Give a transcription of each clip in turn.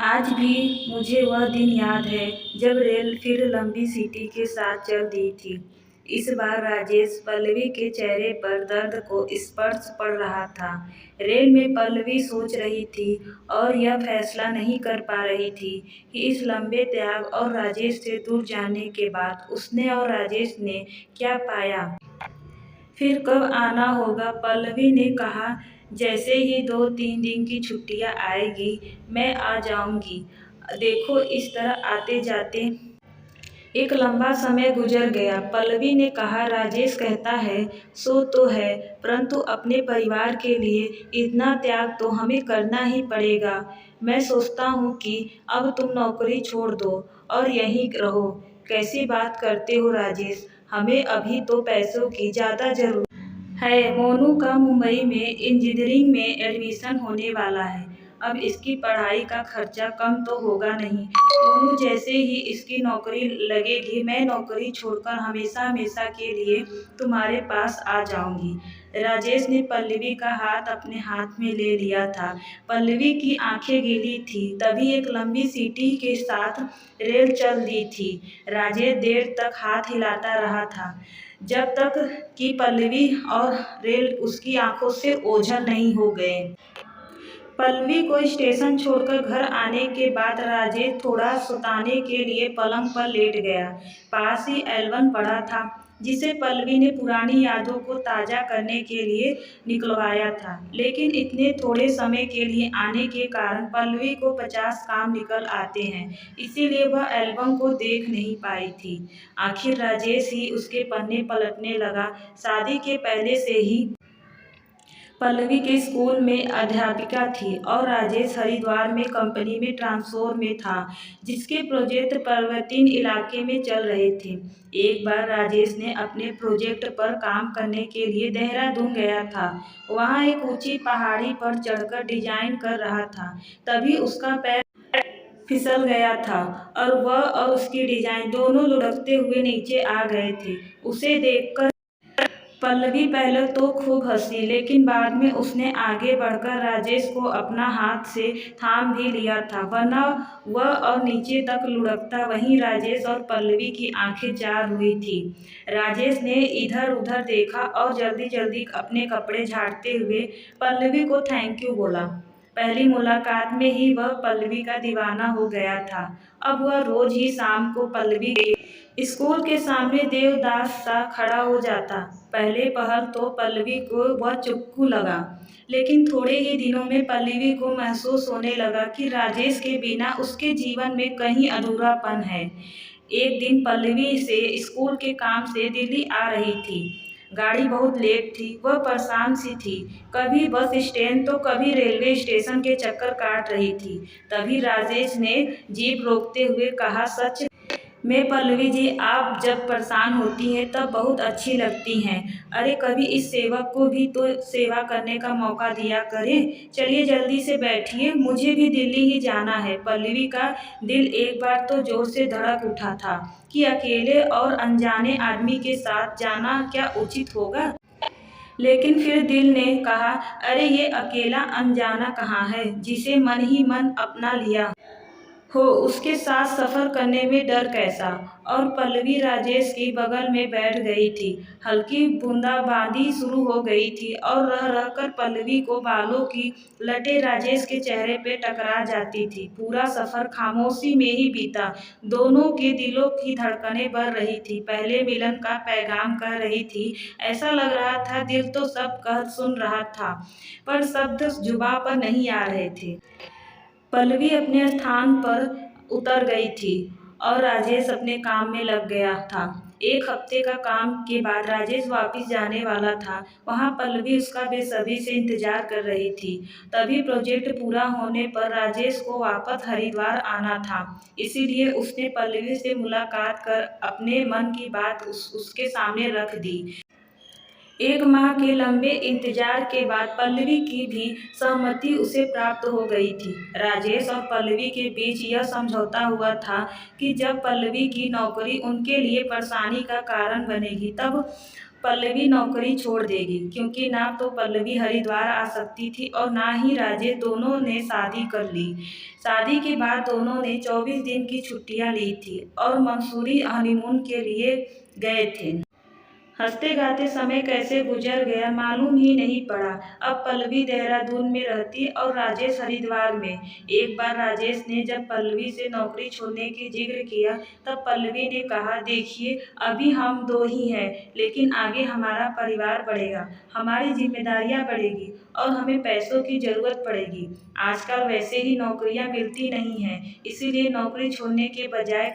आज भी मुझे वह दिन याद है जब रेल फिर लंबी सीटी के साथ चल दी थी। इस बार राजेश पल्लवी के चेहरे पर दर्द को स्पर्श पड़ रहा था। रेल में पल्लवी सोच रही थी और यह फैसला नहीं कर पा रही थी कि इस लंबे त्याग और राजेश से दूर जाने के बाद उसने और राजेश ने क्या पाया। फिर कब आना होगा, पल्लवी ने कहा। जैसे ही 2-3 दिन की छुट्टियां आएगी मैं आ जाऊंगी। देखो, इस तरह आते जाते एक लंबा समय गुजर गया। पल्लवी ने कहा, राजेश कहता है सो तो है, परंतु अपने परिवार के लिए इतना त्याग तो हमें करना ही पड़ेगा। मैं सोचता हूँ कि अब तुम नौकरी छोड़ दो और यहीं रहो। कैसी बात करते हो राजेश, हमें अभी तो पैसों की ज़्यादा जरूरत है। मोनू का मुंबई में इंजीनियरिंग में एडमिशन होने वाला है। अब इसकी पढ़ाई का खर्चा कम तो होगा नहीं। मोनू, जैसे ही इसकी नौकरी लगेगी मैं नौकरी छोड़कर हमेशा हमेशा के लिए तुम्हारे पास आ जाऊंगी। राजेश ने पल्लवी का हाथ अपने हाथ में ले लिया था। पल्लवी की आंखें गीली थी। तभी एक लंबी सीटी के साथ रेल चल दी थी। राजेश देर तक हाथ हिलाता रहा था, जब तक कि पल्लवी और रेल उसकी आंखों से ओझल नहीं हो गए। पल्लवी को स्टेशन छोड़कर घर आने के बाद राजेश थोड़ा सुताने के लिए पलंग पर लेट गया। पास ही एल्बम पड़ा था, जिसे पल्लवी ने पुरानी यादों को ताज़ा करने के लिए निकलवाया था। लेकिन इतने थोड़े समय के लिए आने के कारण पल्लवी को 50 काम निकल आते हैं, इसीलिए वह एल्बम को देख नहीं पाई थी। आखिर राजेश ही उसके पन्ने पलटने लगा। शादी के पहले से ही पल्लवी के स्कूल में अध्यापिका थी और राजेश हरिद्वार में कंपनी में ट्रांसफर में था, जिसके प्रोजेक्ट पर्वतीय इलाके में चल रहे थे। एक बार राजेश ने अपने प्रोजेक्ट पर काम करने के लिए देहरादून गया था। वहां एक ऊंची पहाड़ी पर चढ़कर डिजाइन कर रहा था। तभी उसका पैर फिसल गया था और वह और उसकी डिजाइन दोनों लुढ़कते हुए नीचे आ गए थे। उसे देखकर पल्लवी पहले तो खूब हंसी, लेकिन बाद में उसने आगे बढ़कर राजेश को अपना हाथ से थाम भी लिया था, वरना वह और नीचे तक लुढ़कता। वहीं राजेश और पल्लवी की आंखें चार हुई थी। राजेश ने इधर उधर देखा और जल्दी जल्दी अपने कपड़े झाड़ते हुए पल्लवी को थैंक यू बोला। पहली मुलाकात में ही वह पल्लवी का दीवाना हो गया था। अब वह रोज ही शाम को पल्लवी के स्कूल के सामने देवदास सा खड़ा हो जाता। पहले पहर तो पल्लवी को वह चुप्पू लगा, लेकिन थोड़े ही दिनों में पल्लवी को महसूस होने लगा कि राजेश के बिना उसके जीवन में कहीं अधूरापन है। एक दिन पल्लवी से स्कूल के काम से दिल्ली आ रही थी। गाड़ी बहुत लेट थी। वह परेशान सी थी, कभी बस स्टैंड तो कभी रेलवे स्टेशन के चक्कर काट रही थी। तभी राजेश ने जीप रोकते हुए कहा, सच में पल्लवी जी, आप जब परेशान होती हैं तब बहुत अच्छी लगती हैं। अरे कभी इस सेवक को भी तो सेवा करने का मौका दिया करें। चलिए जल्दी से बैठिए, मुझे भी दिल्ली ही जाना है। पल्लवी का दिल एक बार तो जोर से धड़क उठा था कि अकेले और अनजाने आदमी के साथ जाना क्या उचित होगा। लेकिन फिर दिल ने कहा, अरे ये अकेला अनजाना कहाँ है, जिसे मन ही मन अपना लिया हो उसके साथ सफर करने में डर कैसा। और पल्लवी राजेश की बगल में बैठ गई थी। हल्की बूंदाबांदी शुरू हो गई थी और रह रहकर पल्लवी को बालों की लटें राजेश के चेहरे पे टकरा जाती थी। पूरा सफर खामोशी में ही बीता। दोनों के दिलों की धड़कनें बढ़ रही थी, पहले मिलन का पैगाम कह रही थी। ऐसा लग रहा था दिल तो सब कह सुन रहा था, पर शब्द जुबां पर नहीं आ रहे थे। पल्लवी अपने स्थान पर उतर गई थी और राजेश अपने काम में लग गया था। एक हफ्ते का काम के बाद राजेश वापस जाने वाला था। वहाँ पल्लवी उसका बेसब्री से इंतजार कर रही थी। तभी प्रोजेक्ट पूरा होने पर राजेश को वापस हरिद्वार आना था, इसीलिए उसने पल्लवी से मुलाकात कर अपने मन की बात उसके सामने रख दी। एक माह के लंबे इंतजार के बाद पल्लवी की भी सहमति उसे प्राप्त हो गई थी। राजेश और पल्लवी के बीच यह समझौता हुआ था कि जब पल्लवी की नौकरी उनके लिए परेशानी का कारण बनेगी, तब पल्लवी नौकरी छोड़ देगी, क्योंकि ना तो पल्लवी हरिद्वार आ सकती थी और ना ही राजेश। दोनों ने शादी कर ली। शादी के बाद दोनों ने 24 दिन की छुट्टियां ली थी और मंसूरी हनीमून के लिए गए थे। हंसते गाते समय कैसे गुजर गया मालूम ही नहीं पड़ा। अब पल्लवी देहरादून में रहती और राजेश हरिद्वार में। एक बार राजेश ने जब पल्लवी से नौकरी छोड़ने की जिक्र किया, तब पल्लवी ने कहा, देखिए अभी हम दो ही हैं, लेकिन आगे हमारा परिवार बढ़ेगा, हमारी जिम्मेदारियां बढ़ेगी और हमें पैसों की जरूरत पड़ेगी। आजकल वैसे ही नौकरियां मिलती नहीं हैं, इसीलिए नौकरी छोड़ने के बजाय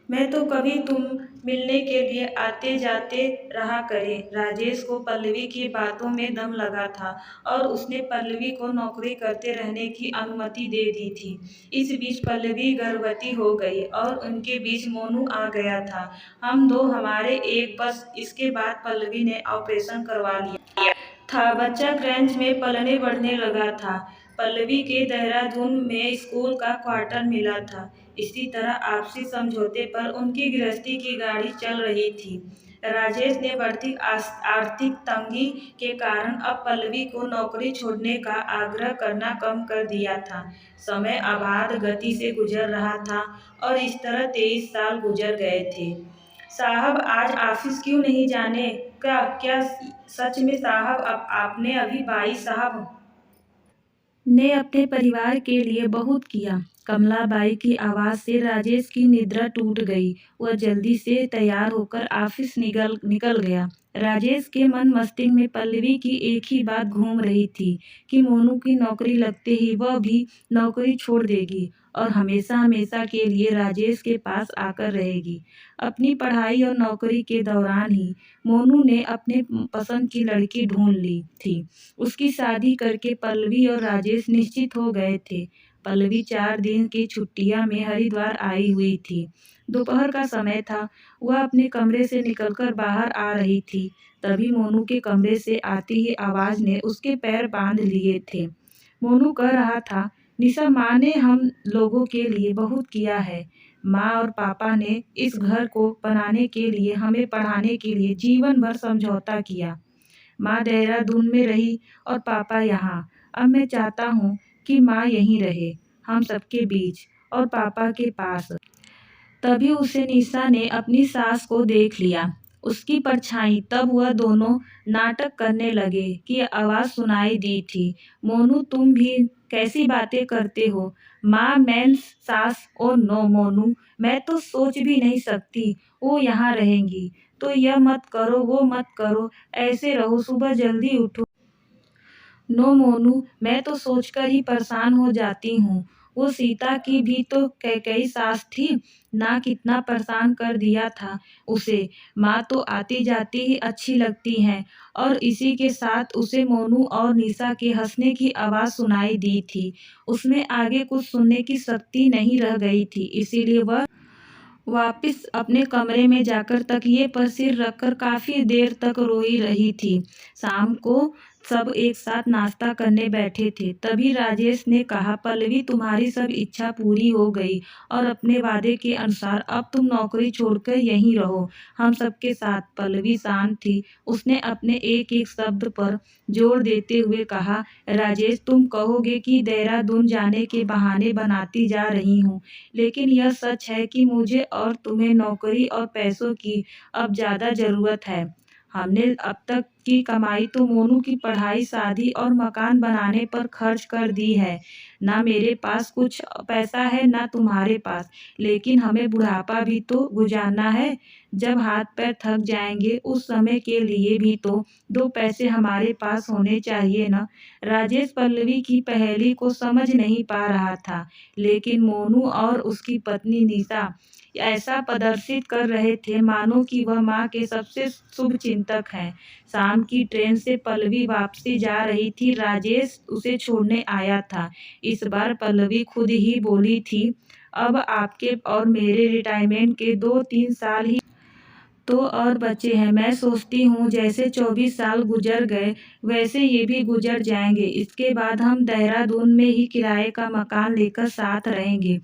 मैं तो कभी तुम मिलने के लिए आते जाते रहा करे। राजेश को पल्लवी की बातों में दम लगा था और उसने पल्लवी को नौकरी करते रहने की अनुमति दे दी थी। इस बीच पल्लवी गर्भवती हो गई और उनके बीच मोनू आ गया था। हम दो हमारे एक, बस इसके बाद पल्लवी ने ऑपरेशन करवा लिया था। बच्चा क्रंच में पलने बढ़ने लगा था। पल्लवी के देहरादून में स्कूल का क्वार्टर मिला था। इसी तरह आपसी समझौते पर उनकी गृहस्थी की गाड़ी चल रही थी। राजेश ने बढ़ती आर्थिक तंगी के कारण अब पल्लवी को नौकरी छोड़ने का आग्रह करना कम कर दिया था। समय अबाध गति से गुजर रहा था और इस तरह 23 साल गुजर गए थे। साहब आज ऑफिस क्यों नहीं जाने का? क्या सच में साहब? अब आपने अभी 22 साहब ने अपने परिवार के लिए बहुत किया। कमलाबाई की आवाज से राजेश की निद्रा टूट गई। वह जल्दी से तैयार होकर ऑफिस निकल गया। राजेश के मन मस्तिष्क में पल्लवी की एक ही बात घूम रही थी कि मोनू की नौकरी लगते ही वह भी नौकरी छोड़ देगी और हमेशा हमेशा के लिए राजेश के पास आकर रहेगी। अपनी पढ़ाई और नौकरी के दौरान ही मोनू ने अपने पसंद की लड़की ढूंढ ली थी। उसकी शादी करके पल्लवी और राजेश निश्चित हो गए थे। पल्लवी 4 दिन की छुट्टियां में हरिद्वार आई हुई थी। दोपहर का समय था। वह अपने कमरे से निकलकर बाहर आ रही थी। तभी मोनू के कमरे से आती ही आवाज ने उसके पैर बांध लिए थे। मोनू कह रहा था, निशा, माँ ने हम लोगों के लिए बहुत किया है। माँ और पापा ने इस घर को बनाने के लिए, हमें पढ़ाने के लिए जीवन भर समझौता किया। माँ देहरादून में रही और पापा यहाँ। अब मैं चाहता हूँ कि माँ यहीं रहे, हम सबके बीच और पापा के पास। तभी उसे निशा ने अपनी सास को देख लिया, उसकी परछाई। तब वह दोनों नाटक करने लगे कि आवाज सुनाई दी थी, मोनू तुम भी कैसी बातें करते हो? माँ मेन्स सास? ओ नो मोनू, मैं तो सोच भी नहीं सकती वो यहाँ रहेंगी। तो यह मत करो, वो मत करो, ऐसे रहो, सुबह जल्दी उठो। नो मोनू, मैं तो सोचकर ही परेशान हो जाती हूँ। वो सीता की भी तो कैकेयी सास थी ना, कितना परेशान कर दिया था उसे। माँ तो आती जाती ही अच्छी लगती हैं। और इसी के साथ उसे मोनू और निशा के हंसने की आवाज सुनाई दी थी। उसमें आगे कुछ सुनने की शक्ति नहीं रह गई थी, इसीलिए वह वापस अपने कमरे में जाकर तकिए पर सिर रखकर काफी देर तक रोई रही थी। शाम को सब एक साथ नाश्ता करने बैठे थे। तभी राजेश ने कहा, पल्लवी, तुम्हारी सब इच्छा पूरी हो गई और अपने वादे के अनुसार अब तुम नौकरी छोड़कर यहीं रहो, हम सबके साथ। पल्लवी शांत थी। उसने अपने एक एक शब्द पर जोर देते हुए कहा, राजेश, तुम कहोगे कि देहरादून जाने के बहाने बनाती जा रही हूँ, लेकिन यह सच है कि मुझे और तुम्हें नौकरी और पैसों की अब ज्यादा जरूरत है। हमने अब तक की कमाई तो मोनू की पढ़ाई, शादी और मकान बनाने पर खर्च कर दी है। ना मेरे पास कुछ पैसा है ना तुम्हारे पास, लेकिन हमें बुढ़ापा भी तो गुजारना है। जब हाथ पैर थक जाएंगे उस समय के लिए भी तो 2 पैसे हमारे पास होने चाहिए ना। राजेश पल्लवी की पहेली को समझ नहीं पा रहा था, लेकिन मोनू और उसकी पत्नी निशा ऐसा प्रदर्शित कर रहे थे मानो कि वह माँ के सबसे शुभ चिंतक हैं। शाम की ट्रेन से पल्लवी वापसी जा रही थी। राजेश उसे छोड़ने आया था। इस बार पल्लवी खुद ही बोली थी, अब आपके और मेरे रिटायरमेंट के 2-3 साल ही तो और बच्चे हैं। मैं सोचती हूँ जैसे 24 साल गुजर गए वैसे ये भी गुजर जाएंगे। इसके बाद हम देहरादून में ही किराए का मकान लेकर साथ रहेंगे।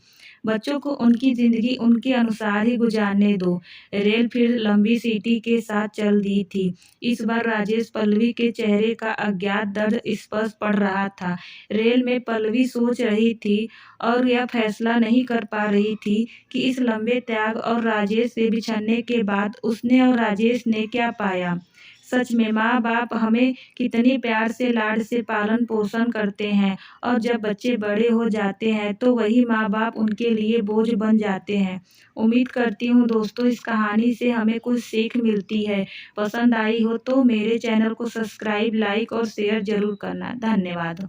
बच्चों को उनकी ज़िंदगी उनके अनुसार ही गुजारने दो। रेल फिर लंबी सीटी के साथ चल दी थी। इस बार राजेश पल्लवी के चेहरे का अज्ञात दर्द स्पष्ट पड़ रहा था। रेल में पल्लवी सोच रही थी और यह फैसला नहीं कर पा रही थी कि इस लंबे त्याग और राजेश से बिछड़ने के बाद उसने और राजेश ने क्या पाया। सच में माँ बाप हमें कितनी प्यार से लाड से पालन पोषण करते हैं और जब बच्चे बड़े हो जाते हैं तो वही माँ बाप उनके लिए बोझ बन जाते हैं। उम्मीद करती हूँ दोस्तों इस कहानी से हमें कुछ सीख मिलती है। पसंद आई हो तो मेरे चैनल को सब्सक्राइब, लाइक और शेयर ज़रूर करना। धन्यवाद।